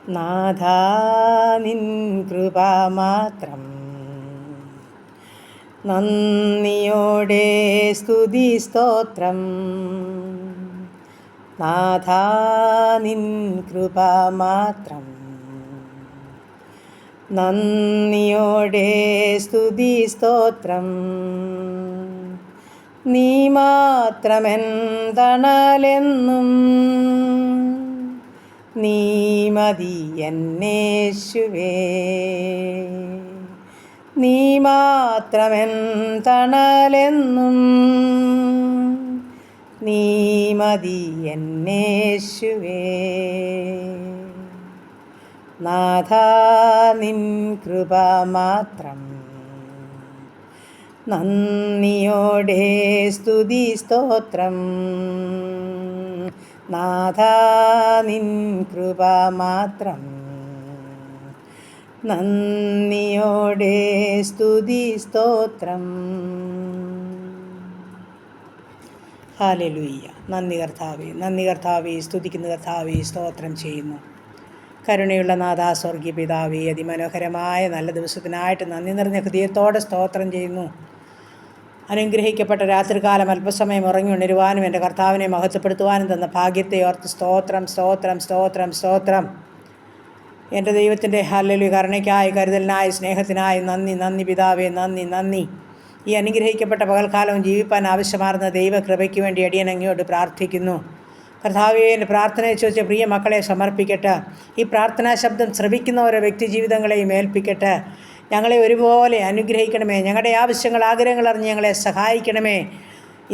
നാഥാ നിൻ കൃപ മാത്രം നന്ദിയോടെ സ്തുതി സ്തോത്രം. നാഥാ നിൻ കൃപ മാത്രം നന്ദിയോടെ സ്തുതി സ്തോത്രം. നീ മാത്രമെൻ തണലെന്നും നീ മതി എന്നേശുവേ. നീ മാത്രമെൻ തണലെന്നും നീ മതി എന്നേശുവേ. നാഥാ നിൻ കൃപ മാത്രം നന്ദിയോടെ സ്തുതി സ്തോത്രം. നാഥാ നിൻ കൃപ മാത്രം നന്ദിയോടെ സ്തുതി സ്തോത്രം. ഹല്ലേലൂയ. നന്ദി കർത്താവേ, നന്ദി കർത്താവേ, സ്തുതിക്കുന്ന കർത്താവേ, സ്തോത്രം ചെയ്യുന്നു. കരുണയുള്ള നാഥാ, സ്വർഗീയ പിതാവേ, അതിമനോഹരമായ നല്ല ദിവസത്തിനായിട്ട് നന്ദി നിറഞ്ഞ ഹൃദയത്തോടെ സ്തോത്രം ചെയ്യുന്നു. അനുഗ്രഹിക്കപ്പെട്ട രാത്രികാലം അല്പസമയം ഉറങ്ങി ഉണരുവാനും എൻ്റെ കർത്താവിനെ മഹത്വപ്പെടുത്തുവാനും തന്ന ഭാഗ്യത്തെ ഓർത്ത് സ്തോത്രം സ്തോത്രം സ്തോത്രം സ്തോത്രം. എൻ്റെ ദൈവത്തിൻ്റെ ഹല്ലേലൂയ കരുണയ്ക്കായി, കരുതലിനായി, സ്നേഹത്തിനായി നന്ദി നന്ദി പിതാവേ, നന്ദി നന്ദി. ഈ അനുഗ്രഹിക്കപ്പെട്ട പകൽക്കാലവും ജീവിപ്പാൻ ആവശ്യമാർന്ന ദൈവകൃപയ്ക്ക് വേണ്ടി അടിയൻ അങ്ങയോട് പ്രാർത്ഥിക്കുന്നു. കർത്താവേ, എൻ്റെ പ്രാർത്ഥനയെ ചോദിച്ച പ്രിയ മക്കളെ സമർപ്പിക്കട്ടെ. ഈ പ്രാർത്ഥനാ ശബ്ദം ശ്രവിക്കുന്ന വ്യക്തി ജീവിതങ്ങളെയും ഏൽപ്പിക്കട്ടെ. ഞങ്ങളെ ഒരുപോലെ അനുഗ്രഹിക്കണമേ. ഞങ്ങളുടെ ആവശ്യങ്ങൾ, ആഗ്രഹങ്ങൾ അറിഞ്ഞ് ഞങ്ങളെ സഹായിക്കണമേ.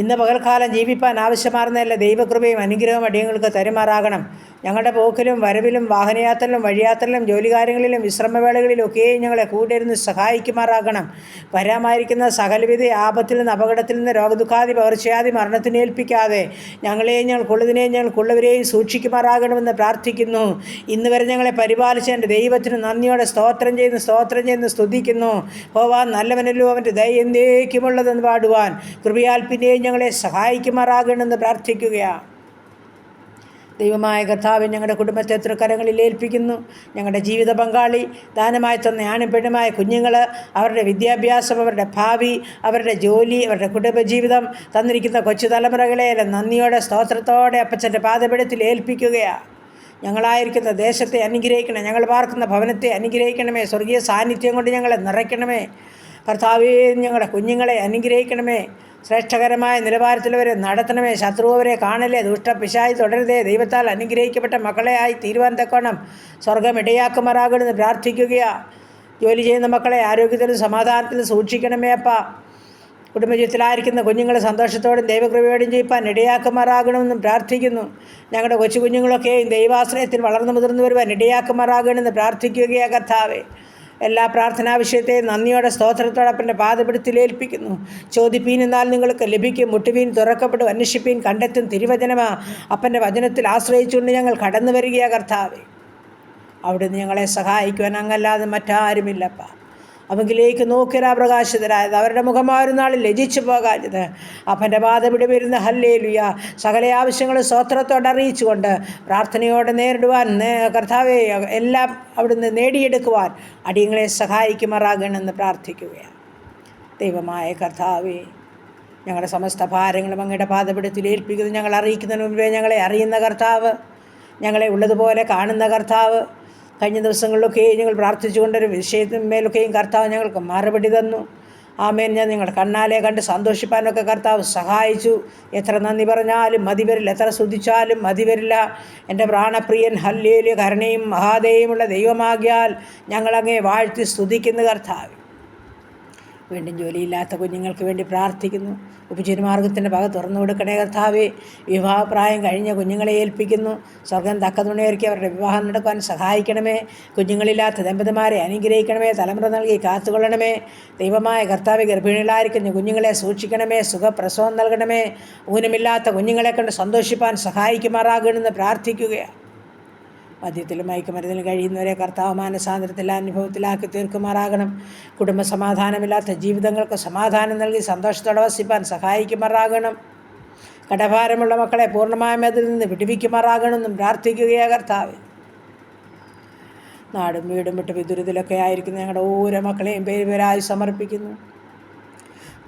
ഇന്ന് പകൽക്കാലം ജീവിപ്പാൻ ആവശ്യമാർന്നല്ല ദൈവകൃപയും അനുഗ്രഹവും അടിയങ്ങൾക്ക് തരുമാറാകണം. ഞങ്ങളുടെ പോക്കിലും വരവിലും വാഹനയാത്രയിലും വഴിയാത്രയിലും ജോലികാര്യങ്ങളിലും വിശ്രമവേളകളിലൊക്കെയും ഞങ്ങളെ കൂടിയിരുന്ന് സഹായിക്കുമാറാകണം. വരാമായിരിക്കുന്ന സകലവിധ ആപത്തിൽ നിന്ന്, അപകടത്തിൽ നിന്ന്, രോഗദുഃഖാദി പകർച്ചയാദി മരണത്തിന് ഏൽപ്പിക്കാതെ ഞങ്ങളെയും ഞങ്ങൾക്കുള്ളതിനെയും ഞങ്ങൾക്കുള്ളവരെയും സൂക്ഷിക്കുമാറാകണമെന്ന് പ്രാർത്ഥിക്കുന്നു. ഇന്ന് വരെ ഞങ്ങളെ പരിപാലിച്ച എൻ്റെ ദൈവത്തിന് നന്ദിയോടെ സ്തോത്രം ചെയ്യുന്നു സ്തുതിക്കുന്നു. പോവാൻ നല്ലവനല്ലോ, അവൻ്റെ ദയ എന്നേക്കുമുള്ളതെന്ന് പാടുവാൻ കൃപയാൽ പിന്നെയും ഞങ്ങളെ സഹായിക്കുമാറാകണമെന്ന് പ്രാർത്ഥിക്കുകയാണ്. ദൈവമായ കർത്താവ്, ഞങ്ങളുടെ കുടുംബത്തെ തൃക്കരങ്ങളിൽ ഏൽപ്പിക്കുന്നു. ഞങ്ങളുടെ ജീവിത പങ്കാളി, ദാനമായി തന്ന ആണും പെണ്ണുമായ കുഞ്ഞുങ്ങൾ, അവരുടെ വിദ്യാഭ്യാസം, അവരുടെ ഭാവി, അവരുടെ ജോലി, അവരുടെ കുടുംബജീവിതം, തന്നിരിക്കുന്ന കൊച്ചു തലമുറകളെ നന്ദിയോടെ സ്തോത്രത്തോടെ അപ്പച്ചൻ്റെ പാദപീഠത്തിൽ ഏൽപ്പിക്കുകയാണ്. ഞങ്ങളായിരിക്കുന്ന ദേശത്തെ അനുഗ്രഹിക്കണമേ. ഞങ്ങൾ പാർക്കുന്ന ഭവനത്തെ അനുഗ്രഹിക്കണമേ. സ്വർഗീയ സാന്നിധ്യം കൊണ്ട് ഞങ്ങളെ നിറയ്ക്കണമേ. കർത്താവേ, ഞങ്ങളുടെ കുഞ്ഞുങ്ങളെ അനുഗ്രഹിക്കണമേ. ശ്രേഷ്ഠകരമായ നിലവാരത്തിലവരെ നടത്തണമേ. ശത്രു അവരെ കാണലേ. ദുഷ്ടപിശാചി തുടരുതേ. ദൈവത്താൽ അനുഗ്രഹിക്കപ്പെട്ട മക്കളെ ആയി തീരുവാൻ തക്കോണം സ്വർഗം ഇടയാക്കുമാറാകണമെന്ന് പ്രാർത്ഥിക്കുകയാണ്. ജോലി ചെയ്യുന്ന മക്കളെ ആരോഗ്യത്തിലും സമാധാനത്തിലും സൂക്ഷിക്കണമേ അപ്പ. കുടുംബജീവിതത്തിലായിരിക്കുന്ന കുഞ്ഞുങ്ങൾ സന്തോഷത്തോടും ദൈവകൃപയോടും ജീവിപ്പാൻ ഇടയാക്കുമാറാകണമെന്നും പ്രാർത്ഥിക്കുന്നു. ഞങ്ങളുടെ കൊച്ചു കുഞ്ഞുങ്ങളൊക്കെയും ദൈവാശ്രയത്തിൽ വളർന്നു മുതിർന്നു വരുവാൻ ഇടയാക്കുമാറാകണമെന്ന് പ്രാർത്ഥിക്കുകയാണ് കർത്താവേ. എല്ലാ പ്രാർത്ഥനാ വിഷയത്തെയും നന്ദിയോടെ സ്തോത്രത്തോടൊപ്പൻ്റെ പാദപീഠത്തിൽ ഏൽപ്പിക്കുന്നു. ചോദിപ്പീൻ, എന്നാൽ നിങ്ങൾക്ക് ലഭിക്കും. മുട്ടുവീൻ, തുറക്കപ്പെടും. അന്വേഷിപ്പീൻ, കണ്ടെത്തും. തിരുവചനമാ അപ്പൻ്റെ വചനത്തിൽ ആശ്രയിച്ചുകൊണ്ട് ഞങ്ങൾ കടന്നു വരികയാണ് കർത്താവേ. അവിടുന്ന് ഞങ്ങളെ സഹായിക്കുവാൻ അങ്ങല്ലാതെ മറ്റാരുമില്ലപ്പ. അവങ്കിലേക്ക് നോക്കിയാ പ്രകാശിതരായത്, അവരുടെ മുഖമായൊരു നാളിൽ ലജിച്ചു പോകാഞ്ഞത്. അപ്പൻ്റെ പാദപീഠം വരുന്ന ഹല്ലേലൂയ. സകല ആവശ്യങ്ങളും സ്തോത്രത്തോടെ അറിയിച്ചുകൊണ്ട് പ്രാർത്ഥനയോടെ നേരിടുവാൻ കർത്താവെ എല്ലാം അവിടുന്ന് നേടിയെടുക്കുവാൻ അടിയങ്ങളെ സഹായിക്കുമാറാകണമെന്ന് പ്രാർത്ഥിക്കുകയാണ്. ദൈവമായ കർത്താവെ, ഞങ്ങളുടെ സമസ്ത ഭാരങ്ങളും അങ്ങയുടെ പാദപീഠത്തിൽ ഏൽപ്പിക്കുന്നു. ഞങ്ങൾ അറിയിക്കുന്നതിന് മുൻപേ ഞങ്ങളെ അറിയുന്ന കർത്താവ്, ഞങ്ങളെ ഉള്ളതുപോലെ കാണുന്ന കർത്താവ്, കഴിഞ്ഞ ദിവസങ്ങളിലൊക്കെ ഞങ്ങൾ പ്രാർത്ഥിച്ചുകൊണ്ടൊരു വിഷയത്തിന്മേലൊക്കെയും കർത്താവ് ഞങ്ങൾക്ക് മറുപടി തന്നു. ആമേൻ. ഞാൻ നിങ്ങളുടെ കണ്ണാലെ കണ്ട് സന്തോഷിപ്പാനൊക്കെ കർത്താവ് സഹായിച്ചു. എത്ര നന്ദി പറഞ്ഞാലും മതി വരില്ല, എത്ര സ്തുതിച്ചാലും മതി വരില്ല. എൻ്റെ പ്രാണപ്രിയൻ ഹല്ലേലൂയ കരുണയും മഹാദയമുള്ള ദൈവമാകിയാൽ ഞങ്ങളങ്ങേ വാഴ്ത്തി സ്തുതിക്കുന്നു കർത്താവ്. വീണ്ടും ജോലിയില്ലാത്ത കുഞ്ഞുങ്ങൾക്ക് വേണ്ടി പ്രാർത്ഥിക്കുന്നു. ഉപജീവനമാർഗത്തിൻ്റെ വക തുറന്നു കൊടുക്കണേ കർത്താവേ. വിവാഹപ്രായം കഴിഞ്ഞ കുഞ്ഞുങ്ങളെ ഏൽപ്പിക്കുന്നു. സ്വർഗം തക്ക തുണയൊരുക്കി അവരുടെ വിവാഹം നടക്കുവാൻ സഹായിക്കണമേ. കുഞ്ഞുങ്ങളില്ലാത്ത ദമ്പതിമാരെ അനുഗ്രഹിക്കണമേ. തലമുറ നൽകി കാത്തുകൊള്ളണമേ. ദൈവമായ കർത്താവെ, ഗർഭിണികളായിരിക്കുന്ന കുഞ്ഞുങ്ങളെ സൂക്ഷിക്കണമേ. സുഖപ്രസവം നൽകണമേ. ഊനമില്ലാത്ത കുഞ്ഞുങ്ങളെ കണ്ട് സന്തോഷിപ്പാൻ സഹായിക്കുമാറാകണമെന്ന് പ്രാർത്ഥിക്കുകയാണ്. മദ്യത്തിലും മയക്കുമരുന്നിലും കഴിയുന്നവരെ കർത്താവ് മാനസാന്തരത്തിൽ അനുഭവത്തിലാക്കി തീർക്കുമാറാകണം. കുടുംബ സമാധാനമില്ലാത്ത ജീവിതങ്ങൾക്ക് സമാധാനം നൽകി സന്തോഷത്തോടെ വസിപ്പാൻ സഹായിക്കുമാറാകണം. കടഭാരമുള്ള മക്കളെ പൂർണ്ണമായും അതിൽ നിന്ന് വിടുവിക്കുമാറാകണമെന്നും പ്രാർത്ഥിക്കുകയാണ് കർത്താവ്. നാടും വീടും വിട്ട് വിദുരിതലൊക്കെ ആയിരിക്കുന്ന ഞങ്ങളുടെ ഓരോ മക്കളെയും പേരായി സമർപ്പിക്കുന്നു.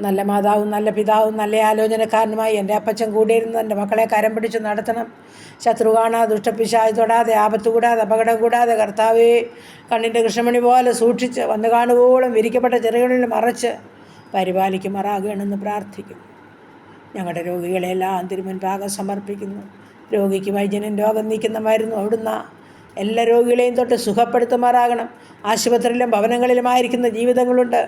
നല്ല മാതാവും നല്ല പിതാവും നല്ല ആലോചനക്കാരനുമായി എൻ്റെ അപ്പച്ചൻ കൂടിയിരുന്ന് എൻ്റെ മക്കളെ കരം പിടിച്ച് നടത്തണം. ശത്രു കാണാതെ, ദുഷ്ടപിശാച് തൊടാതെ, ആപത്ത് കൂടാതെ, അപകടം കൂടാതെ കർത്താവേ കണ്ണിൻ്റെ കൃഷ്ണമണി പോലെ സൂക്ഷിച്ച് വന്ന് കാണുവോളം വിരിക്കപ്പെട്ട ചെറുകളിൽ മറച്ച് പരിപാലിക്കുമാറാകണമെന്ന് പ്രാർത്ഥിക്കുന്നു. ഞങ്ങളുടെ രോഗികളെല്ലാം തിരുമുൻപാകെ സമർപ്പിക്കുന്നു. രോഗിക്ക് വൈദ്യനും രോഗം നീക്കുന്ന മരുന്നും അവിടുന്ന് എല്ലാ രോഗികളെയും തൊട്ട് സുഖപ്പെടുത്തുമാറാകണം. ആശുപത്രിയിലും ഭവനങ്ങളിലുമായിരിക്കുന്ന ജീവിതങ്ങളുണ്ട്.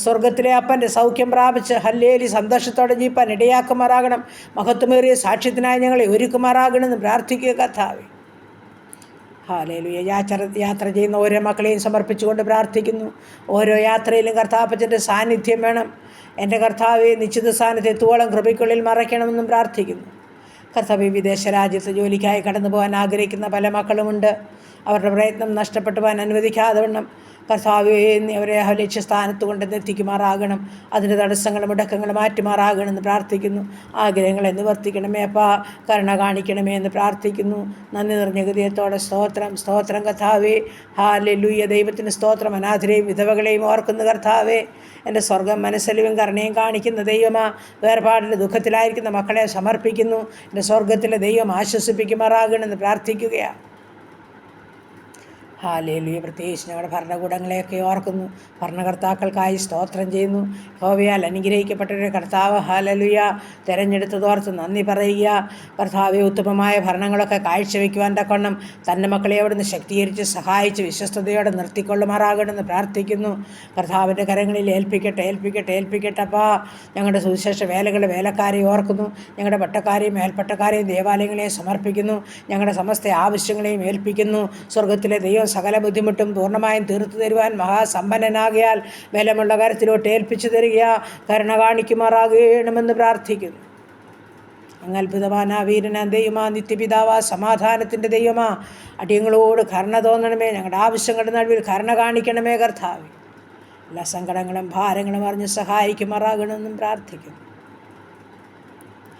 സ്വർഗത്തിലെ അപ്പൻ്റെ സൗഖ്യം പ്രാപിച്ച് ഹല്ലേലി സന്തോഷത്തോടെ ജീവിപ്പാൻ ഇടയാക്കുമാറാകണം. മഹത്വമേറിയ സാക്ഷ്യത്തിനായി ഞങ്ങളെ ഒരുക്കുമാറാകണമെന്ന് പ്രാർത്ഥിക്കുക കർത്താവേ. ഹല്ലേലൂയ. യാത്ര ചെയ്യുന്ന ഓരോ മക്കളെയും സമർപ്പിച്ചുകൊണ്ട് പ്രാർത്ഥിക്കുന്നു. ഓരോ യാത്രയിലും കർത്താപ്പച്ചൻ്റെ സാന്നിധ്യം വേണം. എൻ്റെ കർത്താവെ നിശ്ചിത സ്ഥാനത്ത് എത്തുവോളം കൃപയ്ക്കുള്ളിൽ മറയ്ക്കണമെന്നും പ്രാർത്ഥിക്കുന്നു. കർത്താവെ, വിദേശ രാജ്യത്ത് ജോലിക്കായി കടന്നു പോകാൻ ആഗ്രഹിക്കുന്ന പല മക്കളുമുണ്ട്. അവരുടെ പ്രയത്നം നഷ്ടപ്പെട്ടു പോകാൻ അനുവദിക്കാതെ വണ്ണം കർത്താവെ അവരെ ലക്ഷ്യസ്ഥാനത്ത് കൊണ്ടെന്നെത്തിക്കുമാറാകണം. അതിൻ്റെ തടസ്സങ്ങളും മുടക്കങ്ങളും മാറ്റുമാറാകണമെന്ന് പ്രാർത്ഥിക്കുന്നു. ആഗ്രഹങ്ങളെ നിവർത്തിക്കണമേ അപ്പാ, കരുണ കാണിക്കണമേ എന്ന് പ്രാർത്ഥിക്കുന്നു. നന്ദി നിറഞ്ഞ ഹൃദയത്തോടെ സ്തോത്രം, സ്തോത്രം കർത്താവേ. ഹല്ലേലൂയ. ദൈവത്തിന് സ്തോത്രം. അനാഥരെയും വിധവകളെയും ഓർക്കുന്ന കർത്താവേ, എൻ്റെ സ്വർഗം മനസ്സലിവും കരുണയും കാണിക്കുന്ന ദൈവമാ. വേർപാടിൻ്റെ ദുഃഖത്തിലായിരിക്കുന്ന മക്കളെ സമർപ്പിക്കുന്നു. എൻ്റെ സ്വർഗത്തിലെ ദൈവം ആശ്വസിപ്പിക്കുമാറാകണമെന്ന് പ്രാർത്ഥിക്കുകയാണ്. ഹല്ലേലൂയ. പ്രത്യേകിച്ച് ഞങ്ങളുടെ ഭരണകൂടങ്ങളെയൊക്കെ ഓർക്കുന്നു. ഭരണകർത്താക്കൾക്കായി സ്തോത്രം ചെയ്യുന്നു. യഹോവയാൽ അനുഗ്രഹിക്കപ്പെട്ടൊരു കർത്താവ് ഹല്ലേലൂയ തിരഞ്ഞെടുത്തതോർത്ത് നന്ദി പറയുക. കർത്താവെ, ഉത്തമമായ ഭരണങ്ങളൊക്കെ കാഴ്ചവെക്കുവാൻ തക്കവണ്ണം തൻ്റെ മക്കളെ അവിടുന്ന് ശക്തീകരിച്ച് സഹായിച്ച് വിശ്വസ്തയോടെ നിർത്തിക്കൊള്ളുമാറാകണമെന്ന് പ്രാർത്ഥിക്കുന്നു. കർത്താവിൻ്റെ കരങ്ങളിൽ ഏൽപ്പിക്കട്ടെ അപ്പാ. ഞങ്ങളുടെ സുവിശേഷ വേലക്കാരെ ഓർക്കുന്നു. ഞങ്ങളുടെ പട്ടക്കാരെയും മേൽപ്പട്ടക്കാരെയും ദേവാലയങ്ങളെയും സമർപ്പിക്കുന്നു. ഞങ്ങളുടെ സമസ്ത ആവശ്യങ്ങളെയും ഏൽപ്പിക്കുന്നു. സ്വർഗത്തിലെ ദൈവം സകല ബുദ്ധിമുട്ടും പൂർണ്ണമായും തീർത്തു തരുവാൻ മഹാസമ്പന്നനാകിയാൽ ബലമുള്ള കരത്തിലോട്ട് ഏൽപ്പിച്ചു തരിക. കരുണ കാണിക്കുമാറാകണമെന്ന് പ്രാർത്ഥിക്കുന്നു. അങ്ങ് അത്ഭുതമാനാ വീരനാ ദൈവമാ, നിത്യപിതാവാ, സമാധാനത്തിൻ്റെ ദൈവമാ, അടിയങ്ങളോട് കരുണ തോന്നണമേ. ഞങ്ങളുടെ ആവശ്യങ്ങളുടെ നടുവിൽ കരുണ കാണിക്കണമേ കർത്താവേ. എല്ലാ സങ്കടങ്ങളും ഭാരങ്ങളും അറിഞ്ഞ് സഹായിക്കുമാറാകണമെന്നും പ്രാർത്ഥിക്കുന്നു.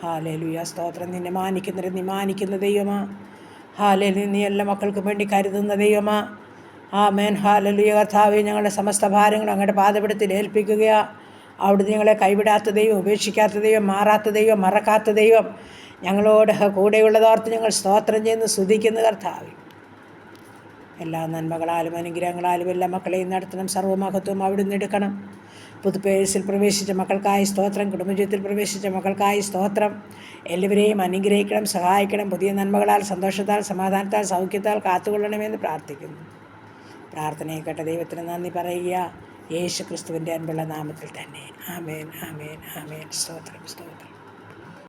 ഹല്ലേലൂയ. സ്തോത്രം. നിന്നെ മാനിക്കുന്ന ദൈവമാ. ഹല്ലേലൂയ. നീ എല്ലാ മക്കൾക്കും വേണ്ടി കരുതുന്ന ദൈവമാ. ആമേൻ. ഹല്ലേലൂയ. കർത്താവേ, ഞങ്ങളുടെ സമസ്ത ഭാരങ്ങളും അങ്ങയുടെ പാദപീഠത്തിൽ ഏൽപ്പിക്കുക. അവിടുന്ന് ഞങ്ങളെ കൈവിടാത്ത ദൈവം, ഉപേക്ഷിക്കാത്ത ദൈവം, മാറാത്ത ദൈവം, മറക്കാത്ത ദൈവം, ഞങ്ങളോട് കൂടെയുള്ളതോർത്ത് ഞങ്ങൾ സ്തോത്രം ചെയ്യുന്നു, സ്തുതിക്കുന്നു കർത്താവേ. എല്ലാ നന്മകളാലും അനുഗ്രഹങ്ങളാലും എല്ലാ മക്കളെയും നടത്തണം. സർവ്വമഹത്വം അവിടുന്ന് എടുക്കണം. പുതുപേഴ്സിൽ പ്രവേശിച്ച മക്കൾക്കായി സ്തോത്രം. കുടുംബജീവിതത്തിൽ പ്രവേശിച്ച മക്കൾക്കായി സ്തോത്രം. എല്ലാവരെയും അനുഗ്രഹിക്കണം, സഹായിക്കണം. പുതിയ നന്മകളാൽ, സന്തോഷത്താൽ, സമാധാനത്താൽ, സൗഖ്യത്താൽ കാത്തുകൊള്ളണമെന്ന് പ്രാർത്ഥിക്കുന്നു. പ്രാർത്ഥനയെ കേട്ട ദൈവത്തിന് നന്ദി പറയുക. യേശു ക്രിസ്തുവിൻ്റെ അൻപുള്ള നാമത്തിൽ തന്നെ. ആമേൻ, ആമേൻ, ആമേൻ. സ്തോത്രം, സ്തോത്രം.